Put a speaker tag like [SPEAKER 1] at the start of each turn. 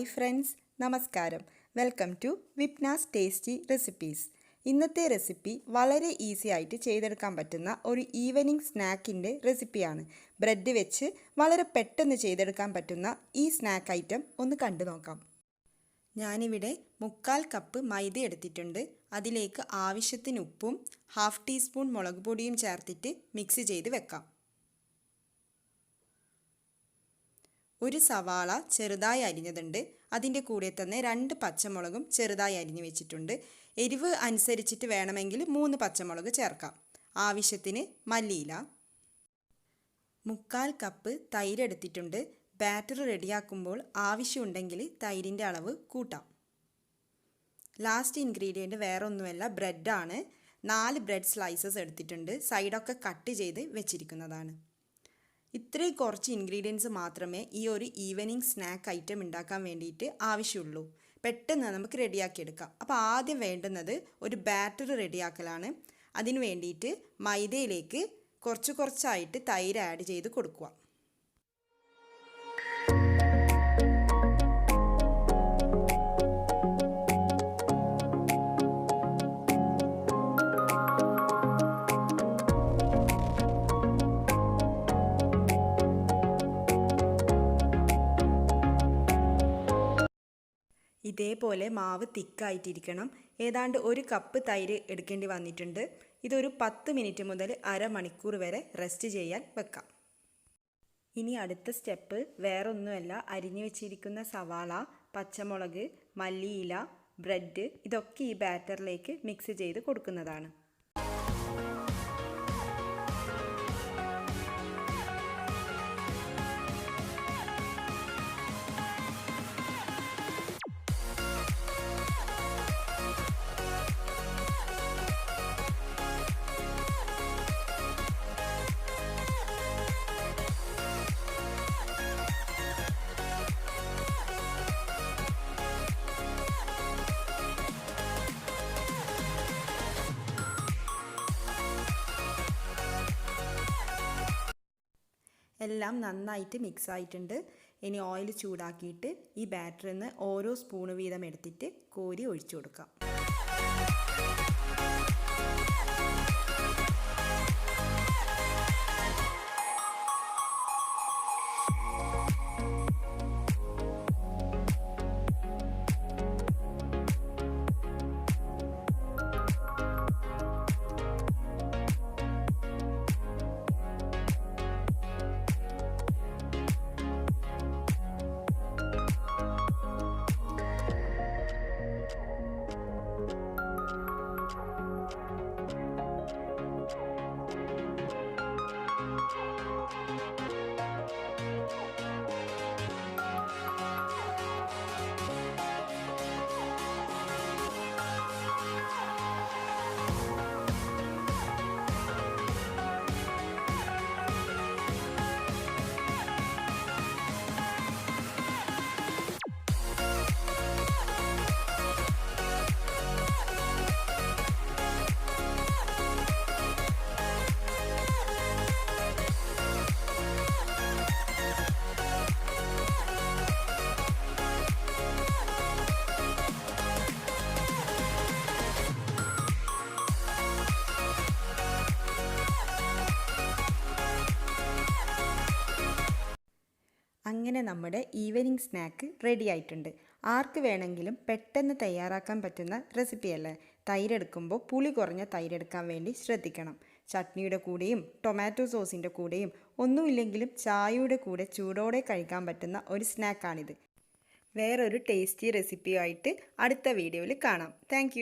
[SPEAKER 1] Hi friends, നമസ്കാരം. Welcome to Vipna's tasty recipes. ഇന്നത്തെ recipe വളരെ ഈസി ആയിട്ട് ചെയ്തെടുക്കാൻ പറ്റുന്ന ഒരു ഈവനിങ് സ്നാക്കിൻ്റെ റെസിപ്പിയാണ്. ബ്രെഡ് വെച്ച് വളരെ പെട്ടെന്ന് ചെയ്തെടുക്കാൻ പറ്റുന്ന ഈ സ്നാക്ക് ഐറ്റം ഒന്ന് കണ്ടു നോക്കാം. ഞാനിവിടെ 3/4 കപ്പ് മൈദ എടുത്തിട്ടുണ്ട്. അതിലേക്ക് ആവശ്യത്തിന് ഉപ്പും 1/2 ടീസ്പൂൺ മുളക് പൊടിയും ചേർത്തിട്ട് മിക്സ് ചെയ്ത് വെക്കാം. ഒരു സവാള ചെറുതായി അരിഞ്ഞതുണ്ട്. അതിൻ്റെ കൂടെ തന്നെ 2 പച്ചമുളകും ചെറുതായി അരിഞ്ഞു വെച്ചിട്ടുണ്ട്. എരിവ് അനുസരിച്ചിട്ട് വേണമെങ്കിൽ 3 പച്ചമുളക് ചേർക്കാം. ആവശ്യത്തിന് മല്ലിയില. 3/4 കപ്പ് തൈര് എടുത്തിട്ടുണ്ട്. ബാറ്റർ റെഡിയാക്കുമ്പോൾ ആവശ്യമുണ്ടെങ്കിൽ തൈരിൻ്റെ അളവ് കൂട്ടാം. ലാസ്റ്റ് ഇൻഗ്രീഡിയൻറ്റ് വേറെ ഒന്നുമല്ല, ബ്രെഡാണ്. 4 ബ്രെഡ് സ്ലൈസസ് എടുത്തിട്ടുണ്ട്. സൈഡൊക്കെ കട്ട് ചെയ്ത് വെച്ചിരിക്കുന്നതാണ്. ഇത്രയും കുറച്ച് ഇൻഗ്രീഡിയൻസ് മാത്രമേ ഈ ഒരു ഈവനിങ് സ്നാക്ക് ഐറ്റം ഉണ്ടാക്കാൻ വേണ്ടിയിട്ട് ആവശ്യമുള്ളൂ. പെട്ടെന്ന് നമുക്ക് റെഡിയാക്കിയെടുക്കാം. അപ്പോൾ ആദ്യം വേണ്ടുന്നത് ഒരു ബാറ്റർ റെഡിയാക്കലാണ്. അതിന് വേണ്ടിയിട്ട് മൈദയിലേക്ക് കുറച്ചായിട്ട് തൈര് ആഡ് ചെയ്ത് കൊടുക്കുക. ഇതേപോലെ മാവ് തിക്കായിട്ടിരിക്കണം. ഏതാണ്ട് 1 കപ്പ് തൈര് എടുക്കേണ്ടി വന്നിട്ടുണ്ട്. ഇതൊരു 10 മിനിറ്റ് മുതൽ അരമണിക്കൂർ വരെ റെസ്റ്റ് ചെയ്യാൻ വെക്കാം. ഇനി അടുത്ത സ്റ്റെപ്പ് വേറൊന്നുമല്ല, അരിഞ്ഞു വെച്ചിരിക്കുന്ന സവാള, പച്ചമുളക്, മല്ലിയില, ബ്രെഡ് ഇതൊക്കെ ഈ ബാറ്ററിലേക്ക് മിക്സ് ചെയ്ത് കൊടുക്കുന്നതാണ്. എല്ലാം നന്നായിട്ട് മിക്സ് ആയിട്ടുണ്ട്. ഇനി ഓയിൽ ചൂടാക്കിയിട്ട് ഈ ബാറ്ററിൽ നിന്ന് ഓരോ സ്പൂണ് വീതം എടുത്തിട്ട് കോരി ഒഴിച്ചു കൊടുക്കാം. അങ്ങനെ നമ്മുടെ ഈവനിങ് സ്നാക്ക് റെഡി ആയിട്ടുണ്ട്. ആർക്ക് വേണമെങ്കിലും പെട്ടെന്ന് തയ്യാറാക്കാൻ പറ്റുന്ന റെസിപ്പിയല്ലേ. തൈരെടുക്കുമ്പോൾ പുളി കുറഞ്ഞ തൈരെടുക്കാൻ വേണ്ടി ശ്രദ്ധിക്കണം. ചട്നിയുടെ കൂടെയും ടൊമാറ്റോ സോസിൻ്റെ കൂടെയും ഒന്നുമില്ലെങ്കിലും ചായയുടെ കൂടെ ചൂടോടെ കഴിക്കാൻ പറ്റുന്ന ഒരു സ്നാക്കാണിത്. വേറൊരു ടേസ്റ്റി റെസിപ്പിയുമായിട്ട് അടുത്ത വീഡിയോയിൽ കാണാം. താങ്ക്